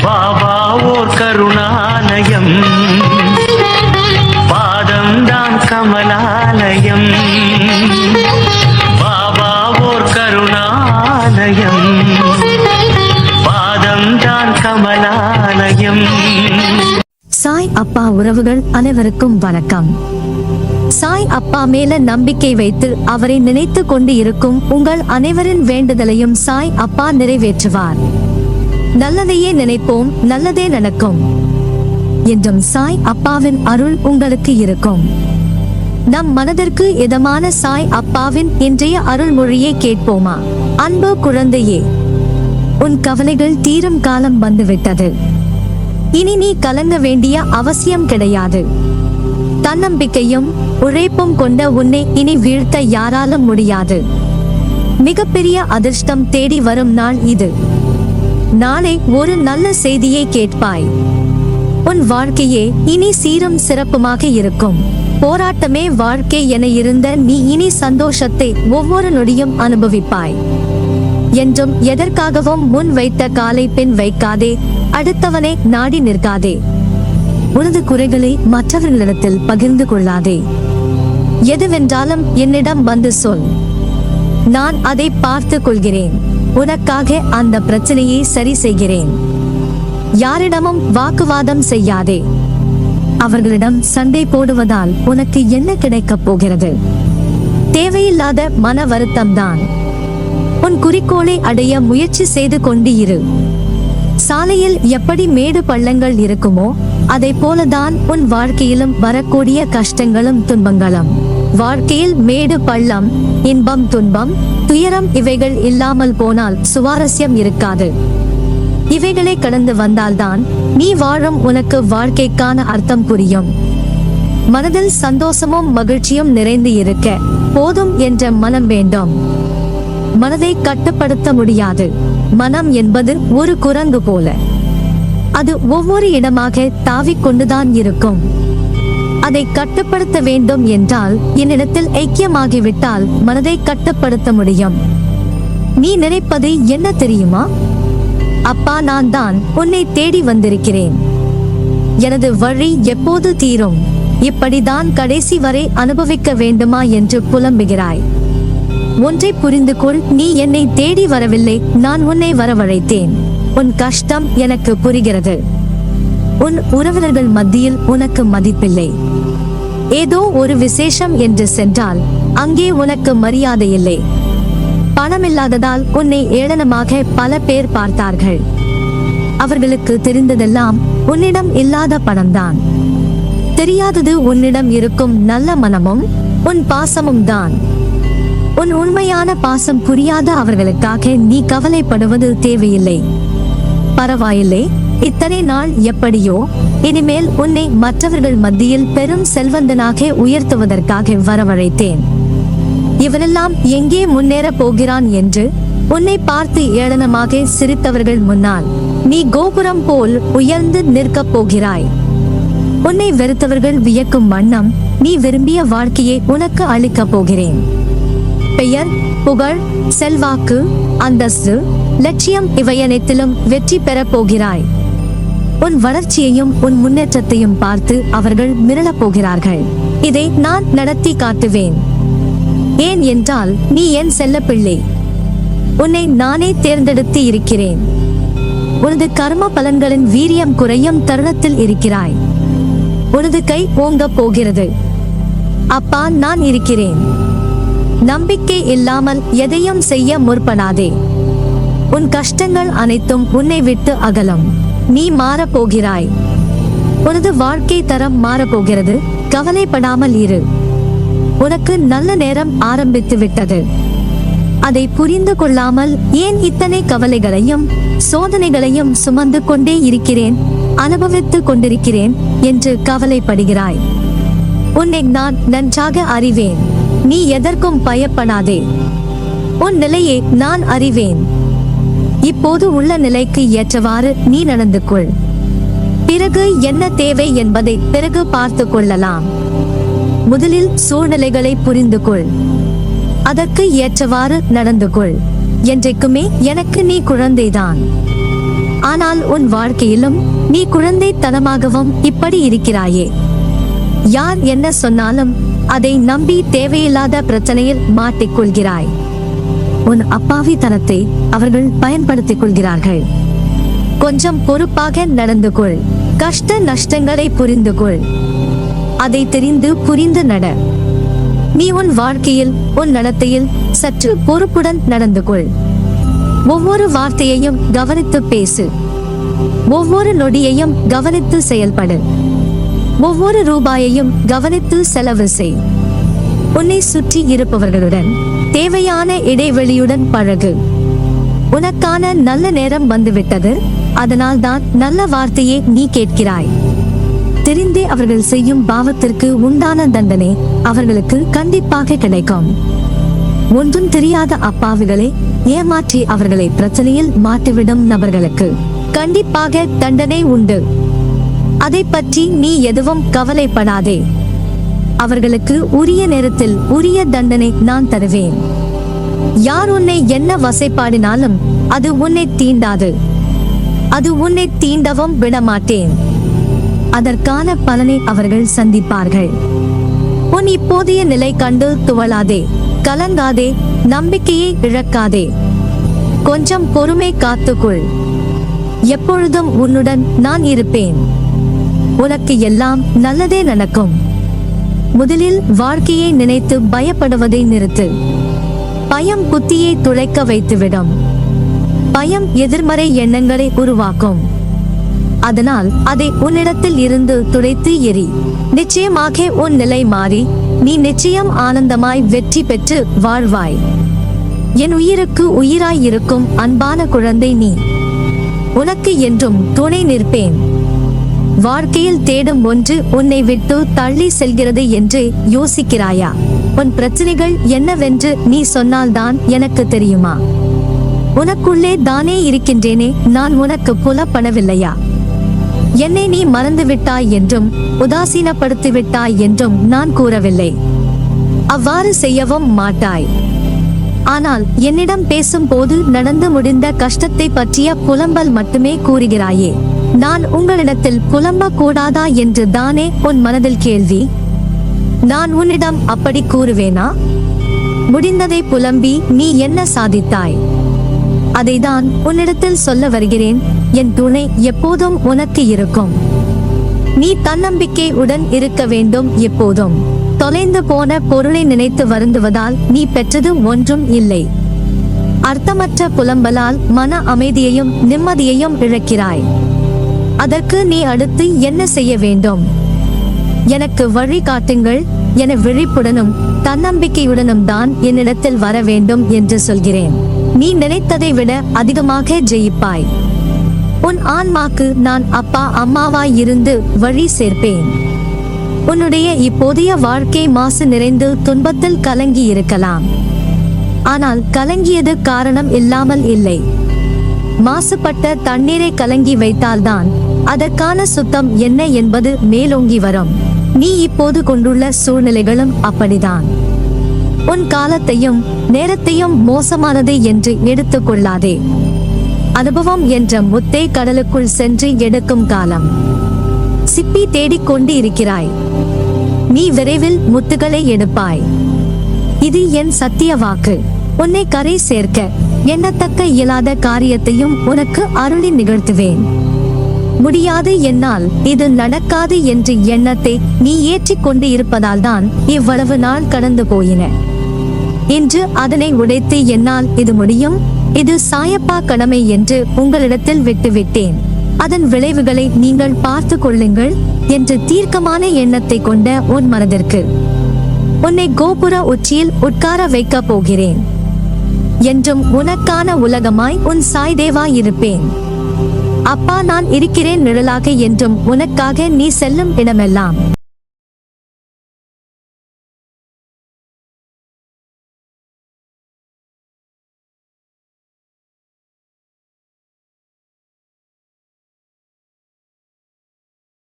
பாபா ஓர் கருணாலயம், பாதம்தான் கமலாலயம். பாபா ஓர் கருணாலயம், பாதம்தான் கமலாலயம். சாய் அப்பா உறவுகள் அனைவருக்கும் வணக்கம். சாய் அப்பா மேல நம்பிக்கை வைத்து அவரை நினைத்து கொண்டு இருக்கும் உங்கள் அனைவரின் வேண்டுதலையும் சாய் அப்பா நிறைவேற்றுவார். நல்லதையே நினைப்போம், நல்லதே நடக்கும் என்றும் சாய் அப்பாவின் அருள் உங்களுக்கு இருக்கும். நம் மனதிற்கு இதமான சாய் அப்பாவின் இன்றைய அருள்மொழியை கேட்போமா? அன்பு குழந்தையே, உன் கவலைகள் தீரும் காலம் வந்துவிட்டது. இனி நீ கலங்க வேண்டிய அவசியம் கிடையாது. தன்னம்பிக்கையும் உழைப்பும் கொண்ட உன்னை இனி வீழ்த்த யாராலும் முடியாது. மிகப்பெரிய அதிர்ஷ்டம் தேடி வரும் நாள் இது. நாளை ஒரு நல்ல செய்தியை கேட்பாய். உன் வாழ்க்கையே இனி சீரும் சிறப்புமாக இருக்கும். போராட்டமே வாழ்க்கை என இருந்த நீ இனி சந்தோஷத்தை ஒவ்வொரு நொடியும் அனுபவிப்பாய். என்றும் எதற்காகவும் முன் வைத்த காலை பின் வைக்காதே, அடுத்தவனை நாடி நிற்காதே. உனது குறைகளை மற்றவர்களிடத்தில் பகிர்ந்து கொள்ளாதே. எதுவென்றாலும் என்னிடம் வந்து சொல், நான் அதை பார்த்து கொள்கிறேன். உனக்காக அந்த பிரச்சனையை சரி செய்கிறேன். யாரிடமும் வாக்குவாதம் செய்யாதே. அவர்களிடம் சண்டை போடுவதால் உனக்கு என்ன கிடைக்கப் போகிறது? தேவையில்லாத மன வருத்தம்தான். உன் குறிக்கோளை அடைய முயற்சி செய்து கொண்டு இரு. சாலையில் எப்படி மேடு பள்ளங்கள் இருக்குமோ அதை போலதான் உன் வாழ்க்கையிலும் வரக்கூடிய கஷ்டங்களும் துன்பங்களும். வாழ்க்கையில் மேடு பள்ளம், இன்பம் துன்பம், துயரம் இவைகள் இல்லாமல் போனால் சுவாரஸ்யம் இருக்காது. இவைகளை கடந்து வந்தால்தான் நீ வாழும் உனக்கு வாழ்க்கைக்கான அர்த்தம் புரியும். மனதில் சந்தோஷமும் மகிழ்ச்சியும் நிறைந்து இருக்க போதும் என்ற மனம் வேண்டும். மனதை கட்டுப்படுத்த முடியாது. மனம் என்பது ஒரு குரங்கு போல. அது ஒவ்வொரு இடமாக தாவிக்கொண்டுதான் இருக்கும். அதை கட்டுப்படுத்த வேண்டும் என்றால் என்னிடத்தில் ஐக்கியமாகிவிட்டால் மனதை கட்டுப்படுத்த முடியும். நீ நினைப்பது என்ன தெரியுமா? அப்பா, நான் தான் உன்னை தேடி வந்திருக்கிறேன். எனது வழி எப்போது தீரும்? இப்படிதான் கடைசி வரை அனுபவிக்க வேண்டுமா என்று புலம்புகிறாய். ஒன்றை புரிந்து கொள், நீ என்னை தேடி வரவில்லை, நான் உன்னை வரவழைத்தேன். உன் கஷ்டம் எனக்கு புரிகிறது. உன் உறவினர்கள் மத்தியில் உனக்கு மதிப்பில்லை. ஏதோ ஒரு விசேஷம் என்று சென்றால் அங்கே உனக்கு மரியாதை இல்லை. பணமில்லாததால் உன்னை ஏளனமாக பல பேர் பார்த்தார்கள். அவர்களுக்கு தெரிந்ததெல்லாம் உன்னிடம் இல்லாத பணம்தான். தெரியாதது உன்னிடம் இருக்கும் நல்ல மனமும் உன் பாசமும் தான். உன் உண்மையான பாசம் புரியாத அவர்களுக்காக நீ கவலைப்படுவது தேவையில்லை. பரவாயில்லை, இத்தனை நாள் எப்படியோ, இனிமேல் உன்னை மற்றவர்கள் மத்தியில் பெரும் செல்வந்தனாக உயர்த்துவதற்காக வரவழைத்தேன். இவனெல்லாம் எங்கே முன்னேற போகிறான் என்று உன்னை பார்த்து ஏளனமாக சிரித்தவர்கள் முன்னால் நீ கோபுரம் போல் உயர்ந்து நிற்கப் போகிறாய். உன்னை வெறுத்தவர்கள் வியக்கும் வண்ணம் நீ விரும்பிய வாழ்க்கையை உனக்கு அளிக்கப் போகிறேன். பெயர், புகழ், செல்வாக்கு, அந்தஸ்து, லட்சியம் இவை அனைத்திலும் வெற்றி பெறப் போகிறாய். உன் வளர்ச்சியையும் உன் முன்னேற்றத்தையும் பார்த்து அவர்கள் மிரளப் போகிறார்கள். இதை நான் நடத்தி காட்டுவேன். ஏன் என்றால் நீ என் செல்ல பிள்ளை. உன்னை நானே தேர்ந்தெடுத்து இருக்கிறேன். உனது கர்ம பலன்களின் வீரியம் குறையும் தருணத்தில் இருக்கிறாய். உனது கை ஓங்க போகிறது. அப்பா, நான் இருக்கிறேன். நம்பிக்கை இல்லாமல் எதையும் செய்ய முற்படாதே. உன் கஷ்டங்கள் அனைத்தும் உன்னை விட்டு அகலும். நீ மாறப் போகிறாய். உனது வாழ்க்கை தரம் மாறப்போகிறது. கவலைப்படாமல் இரு. உனக்கு நல்ல நேரம் ஆரம்பித்து விட்டது. அதை புரிந்து கொள்ளாமல் ஏன் இத்தனை கவலைகளையும் சோதனைகளையும் சுமந்து கொண்டே இருக்கிறேன், அனுபவித்துக் கொண்டிருக்கிறேன் என்று கவலைப்படுகிறாய். உன்னை நான் நன்றாக அறிவேன். நீ எதற்கும் பயப்படாதே. உன் நிலையை நான் அறிவேன். இப்போது உள்ள நிலைக்கு ஏற்றவாறு நீ நடந்து கொள். பிறகு என்ன தேவை என்பதை பிறகு பார்த்து கொள்ளலாம். முதலில் சூழ்நிலைகளை புரிந்து கொள். அதற்கு ஏற்றவாறு நடந்து கொள். என்றைக்குமே எனக்கு நீ குழந்தைதான். ஆனால் உன் வாழ்க்கையிலும் நீ குழந்தைத்தனமாகவும் இப்படி இருக்கிறாயே. யார் என்ன சொன்னாலும் அதை நம்பி தேவையில்லாத பிரச்சனையில் மாட்டிக்கொள்கிறாய். உன் அப்பாவித்தனத்தை அவர்கள் பயன்படுத்திக் கொள்கிறார்கள். கொஞ்சம் பொறுப்பாக நடந்து கொள். கஷ்ட நஷ்டங்களை புரிந்து கொள். அதை தெரிந்து புரிந்து நட. நீ உன் வாழ்க்கையில் உன் நடத்தையில் சற்று பொறுப்புடன் நடந்து கொள். ஒவ்வொரு வார்த்தையையும் கவனித்து பேசு. ஒவ்வொரு நொடியையும் கவனித்து செயல்படு. ஒவ்வொரு ரூபாயையும் கவனித்து செலவு செய். உன்னை சுற்றி இருப்பவர்களுடன் தேவையான இடைவெளியுடன் பழகு. உனக்கான நல்ல நேரம் வந்துவிட்டது. அதனால் தான் நல்ல வார்த்தையை நீ கேட்கிறாய். தெரிந்தே அவர்கள் செய்யும் பாவத்திற்கு உண்டான தண்டனை அவர்களுக்கு கண்டிப்பாக கிடைக்கும். ஒன்றும் தெரியாத அப்பாவிகளை ஏமாற்றி அவர்களை பிரச்சனையில் மாட்டிவிடும் நபர்களுக்கு கண்டிப்பாக தண்டனை உண்டு. அதை பற்றி நீ எதுவும் கவலைப்படாதே. அவர்களுக்கு உரிய நேரத்தில் உரிய தண்டனை நான் தருவேன். யார் உன்னை என்ன வசைப்பாடினாலும் அது உன்னை தீண்டாது. அது உன்னை தீண்டவும் விடமாட்டேன். அதற்கான பலனை அவர்கள் சந்திப்பார்கள். உன் இப்போதைய நிலை கண்டு துவளாதே, கலங்காதே, நம்பிக்கையை இழக்காதே. கொஞ்சம் பொறுமை காத்துக்கொள். எப்பொழுதும் உன்னுடன் நான் இருப்பேன். உனக்கு எல்லாம் நல்லதே நடக்கும். முதலில் வாழ்க்கையை நினைத்து பயப்படுவதை நிறுத்து. பயம் புத்தியை துளைக்க வைத்துவிடும். பயம் எதிர்மறை எண்ணங்களை உருவாக்கும். அதனால் அதை உன்னிடத்தில் இருந்து துடைத்து எறி. நிச்சயமாக உன் நிலை மாறி நீ நிச்சயம் ஆனந்தமாய் வெற்றி பெற்று வாழ்வாய். என் உயிருக்கு உயிராய் இருக்கும் அன்பான குழந்தை நீ. உனக்கு என்றும் துணை நிற்பேன். வாழ்க்கையில் தேடும் ஒன்று உன்னை விட்டு தள்ளி செல்கிறது என்று யோசிக்கிறாயா? உன் பிரச்சனைகள் என்னவென்று நீ சொன்னால்தான் எனக்கு தெரியுமா? உனக்குள்ளே தானே இருக்கின்றேனே, நான் உனக்கு புலப்படவில்லையா? என்னை நீ மறந்துவிட்டாய் என்றும் உதாசீனப்படுத்திவிட்டாய் என்றும் நான் கூறவில்லை. அவ்வாறு செய்யவும் மாட்டாய். ஆனால் என்னிடம் பேசும்போது நடந்து முடிந்த கஷ்டத்தை பற்றிய புலம்பல் மட்டுமே கூறுகிறாயே. நான் உங்களிடத்தில் புலம்ப கூடாதா என்று தானே உன் மனதில் கேள்வி. நான் உன்னிடம் அப்படி கூறுவேனா? முடிந்ததை புலம்பி நீ என்ன சாதித்தாய்? அதைதான் உன்னிடத்தில் சொல்ல வருகிறேன். என் துணை எப்போதும் உனக்கு இருக்கும். நீ தன்னம்பிக்கை உடன் இருக்க வேண்டும். எப்போதும் தொலைந்து போன பொருளை நினைத்து வருந்துவதால் நீ பெற்றது ஒன்றும் இல்லை. அர்த்தமற்ற புலம்பலால் மன அமைதியையும் நிம்மதியையும் இழக்கிறாய். அதற்கு நீ அடுத்து என்ன செய்ய வேண்டும்? எனக்கு வழி காட்டுங்கள் என விழிப்புடனும் தன்னம்பிக்கையுடனும் தான் என்னிடத்தில் வர வேண்டும் என்று சொல்கிறேன். நீ நினைத்ததை விட அதிகமாக ஜெயிப்பாய். உன் ஆன்மாக்கு நான் அப்பா அம்மாவாய் இருந்து வழி சேர்ப்பேன். உன்னுடைய இப்போதைய வாழ்க்கை மாசு நிறைந்து துன்பத்தில் கலங்கி இருக்கலாம். ஆனால் கலங்கியது காரணம் இல்லாமல் இல்லை. மாசுபட்ட தண்ணீரை கலங்கி வைத்தால்தான் அதற்கான சுத்தம் என்ன என்பது மேலோங்கி வரும். நீ இப்போது கொண்டுள்ள சூழ்நிலைகளும் அப்படிதான். உன் காலத்தையும் நேரத்தையும் மோசமானது என்று எடுத்துக் கொள்ளாதே. அனுபவம் என்ற முத்தை கடலுக்குள் சென்று எடுக்கும் காலம். சிப்பி தேடிக்கொண்டு இருக்கிறாய். நீ விரைவில் முத்துகளை எடுப்பாய். இது என் சத்திய வாக்கு. உன்னை கரை சேர்க்க எண்ணத்தக்க இயலாத காரியத்தையும் உனக்கு அருளி நிகழ்த்துவேன். முடியாது, என்னால் இது நடக்காது என்ற எண்ணத்தை நீ ஏற்றிக்கொண்டு இருப்பதால் தான் இவ்வளவு நாள் கடந்து போயின. இன்று அதனை உடைத்து என்னால் இது முடியும், இது சாயப்பா கடமை என்று உங்களிடத்தில் விட்டுவிட்டேன். அதன் விளைவுகளை நீங்கள் பார்த்து கொள்ளுங்கள் என்று தீர்க்கமான எண்ணத்தை கொண்ட உன் மனதிற்கு உன்னை கோபுர உச்சியில் உட்கார வைக்க போகிறேன். என்றும் உனக்கான உலகமாய் உன் சாய்தேவாய் இருப்பேன். அப்பா நான் இருக்கிறேன் நிழலாக என்றும் உனக்காக நீ செல்லும் இடமெல்லாம்